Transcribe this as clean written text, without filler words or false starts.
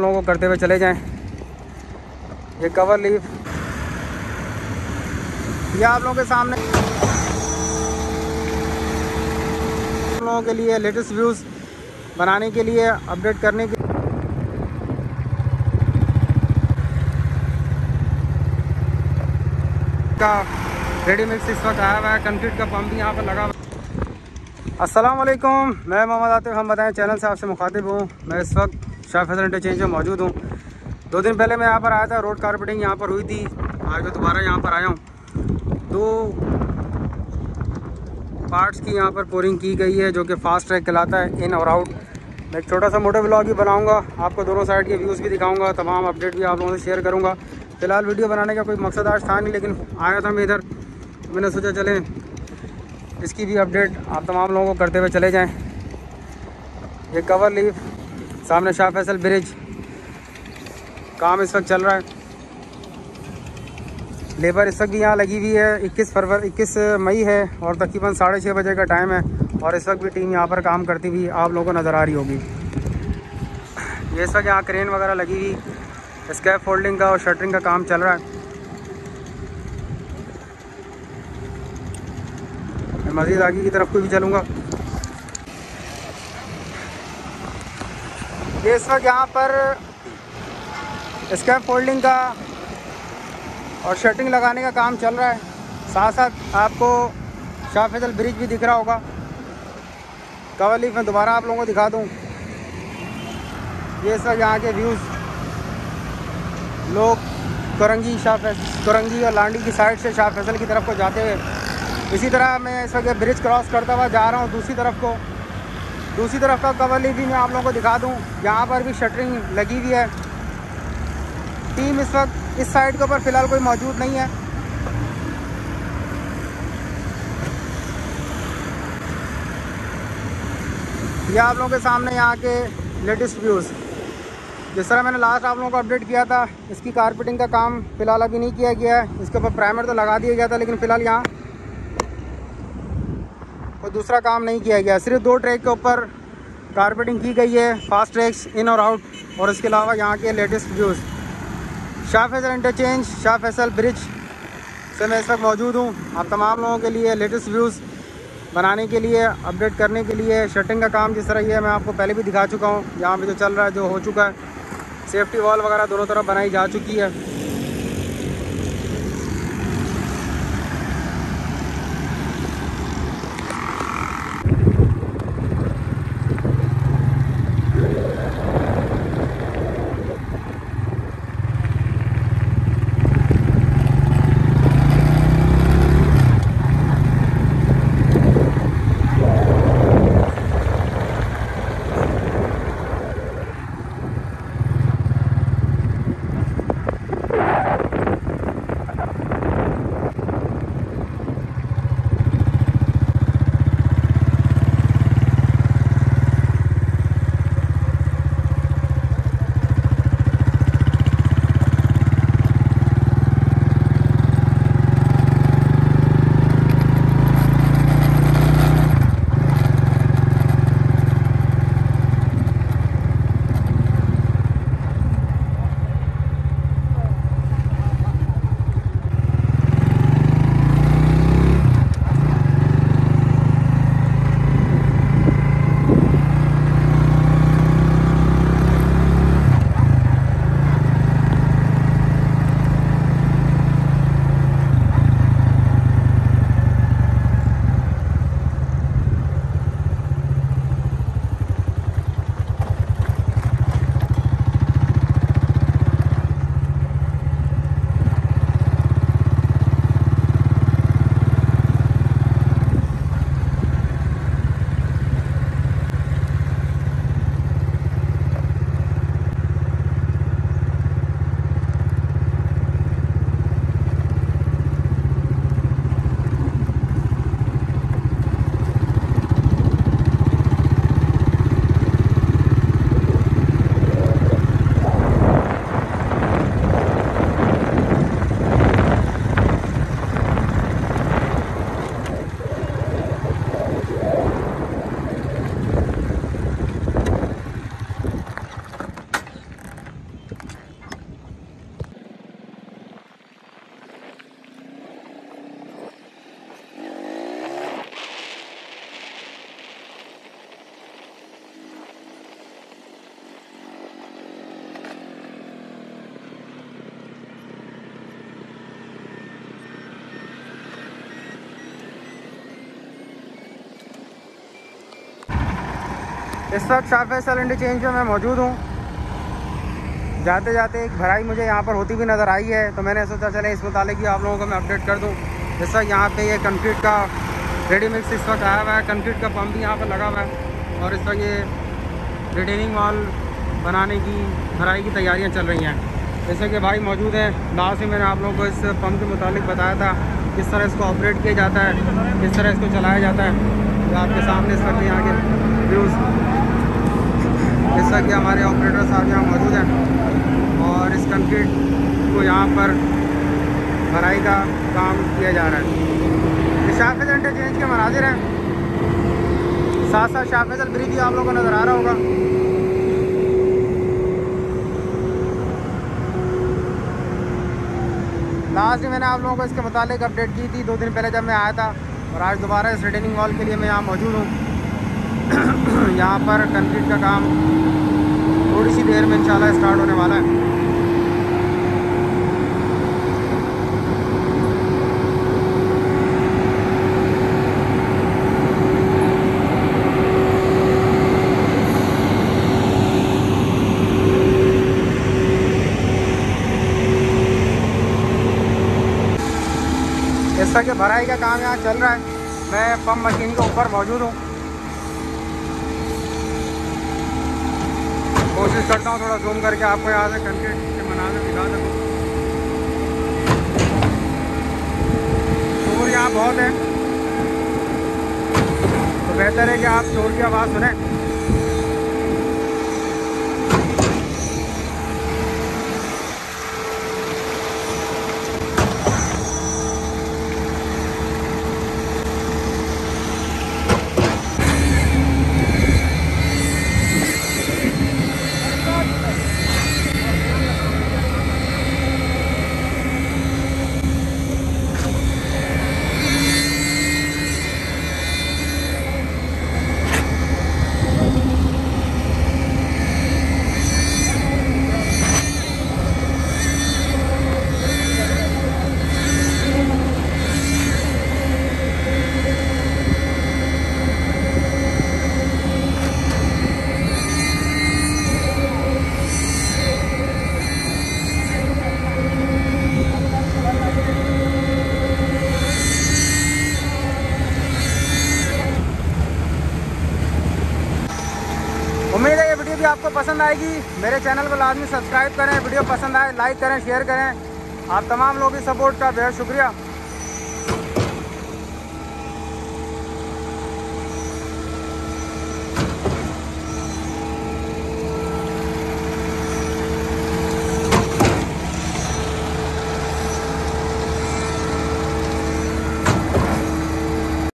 लोगों को करते हुए चले जाएं। ये कवर लीफ ये आप लोगों के सामने आप लोगों के लिए लेटेस्ट व्यूज़ बनाने के लिए, अपडेट करने के का रेडी मिक्स इस वक्त आया हुआ है। कंक्रीट का पंप भी यहाँ पर लगा हुआ है। अस्सलाम वालेकुम, मैं मोहम्मद आतिफ, हम बताएं चैनल से आपसे मुखातिब हूँ। मैं इस वक्त शाह फैसल इंटरचेंज में मौजूद हूँ। 2 दिन पहले मैं यहाँ पर आया था, रोड कारपेटिंग यहाँ पर हुई थी। आज मैं दोबारा यहाँ पर आया हूँ। 2 पार्ट्स की यहाँ पर पोरिंग की गई है, जो कि फास्ट ट्रैक कहलाता है, इन और आउट। मैं एक छोटा सा मोटो ब्लॉग भी बनाऊँगा, आपको दोनों साइड के व्यूज़ भी दिखाऊँगा, तमाम अपडेट भी आप लोगों से शेयर करूँगा। फ़िलहाल वीडियो बनाने का कोई मकसद आज था नहीं, लेकिन आया था मैं इधर, मैंने सोचा चलें इसकी भी अपडेट आप तमाम लोगों को करते हुए चले जाएं। ये कवर लीफ सामने शाह फैसल ब्रिज काम इस वक्त चल रहा है। लेबर इस वक्त भी यहाँ लगी हुई है। 21 मई है और तकरीबन 6:30 बजे का टाइम है और इस वक्त भी टीम यहाँ पर काम करती हुई आप लोगों को नज़र आ रही होगी। ये इस वक्त यहाँ क्रेन वगैरह लगी हुई, स्कैप फोल्डिंग का और शटरिंग का काम चल रहा है। मैं मज़ीद आगे की तरफ को भी चलूँगा। ये इस वक्त यहाँ पर स्कैप फोल्डिंग का और शटरिंग लगाने का काम चल रहा है। साथ साथ आपको शाह फैसल ब्रिज भी दिख रहा होगा। कवर लीफ में दोबारा आप लोगों को दिखा दूँ। ये इस वक्त यहाँ के व्यूज़, लोग कोरंगी और लांडी की साइड से शाह फैसल की तरफ को जाते हुए, इसी तरह मैं इस वक्त ब्रिज क्रॉस करता हुआ जा रहा हूँ दूसरी तरफ को। दूसरी तरफ का कवर लीफ भी मैं आप लोगों को दिखा दूँ। यहाँ पर भी शटरिंग लगी हुई है। टीम इस वक्त इस साइड के ऊपर फ़िलहाल कोई मौजूद नहीं है। ये आप लोगों के सामने यहाँ के लेटेस्ट व्यूज़। जिस तरह मैंने लास्ट आप लोगों को अपडेट किया था, इसकी कारपेटिंग का काम फ़िलहाल अभी नहीं किया गया है। इसके ऊपर प्राइमर तो लगा दिया गया था, लेकिन फ़िलहाल यहाँ कोई दूसरा काम नहीं किया गया। सिर्फ 2 ट्रैक के ऊपर कारपेटिंग की गई है, फास्ट ट्रैक्स इन और आउट। और इसके अलावा यहाँ के latest views Shah Faisal interchange, Shah Faisal bridge से मैं इस वक्त मौजूद हूँ। आप तमाम लोगों के लिए लेटेस्ट व्यूज़ बनाने के लिए, अपडेट करने के लिए, शटरिंग का काम जिस तरह ये है मैं आपको पहले भी दिखा चुका हूँ। यहाँ पे जो चल रहा है, जो हो चुका है, सेफ्टी वॉल वगैरह दोनों तरफ बनाई जा चुकी है। इस वक्त शाह फैसल इंटरचेंज में मैं मौजूद हूँ। जाते जाते एक भराई मुझे यहाँ पर होती हुई नज़र आई है, तो मैंने सोचा चले इस मुतालिक भी आप लोगों को मैं अपडेट कर दूँ। इस वक्त यहाँ पे ये कंक्रीट का रेडी मिक्स इस वक्त आया हुआ है, कंक्रीट का पंप भी यहाँ पर लगा हुआ है और इस वक्त ये रिटेनिंग वॉल बनाने की भराई की तैयारियाँ चल रही हैं। जैसे कि भाई मौजूद हैं। लास्ट में मैंने आप लोगों को इस पंप के मुतालिक बताया था किस तरह इसको ऑपरेट किया जाता है, किस तरह इसको चलाया जाता है। तो आपके सामने इस वक्त यहाँ के व्यूज़, इस वक्त हमारे ऑपरेटर साहब यहाँ मौजूद हैं और इस कंक्रीट को यहाँ पर भराई का काम किया जा रहा है। ये शाह फैसल इंटरचेंज के मनाजिर हैं, साथ साथ शाह फैसल ब्रिज भी आप लोगों को नज़र आ रहा होगा। लास्ट में मैंने आप लोगों को इसके मुतालिक अपडेट की थी 2 दिन पहले जब मैं आया था, और आज दोबारा इस रिटेनिंग वॉल के लिए मैं यहाँ मौजूद हूँ। यहाँ पर कंक्रीट का काम थोड़ी सी देर में इंशाल्लाह स्टार्ट होने वाला है। जैसा कि भराई का काम यहाँ चल रहा है, मैं पंप मशीन के ऊपर मौजूद हूँ। कोशिश करता हूँ थोड़ा जूम करके आपको यहाँ से कंक्रीट के मनाज़िर दिखा सकूँ। शोर यहाँ बहुत है, तो बेहतर है कि आप शोर की आवाज़ सुनें। उम्मीद है ये वीडियो भी आपको पसंद आएगी। मेरे चैनल को लाजमी सब्सक्राइब करें, वीडियो पसंद आए लाइक करें, शेयर करें। आप तमाम लोगों की सपोर्ट का बेहद शुक्रिया।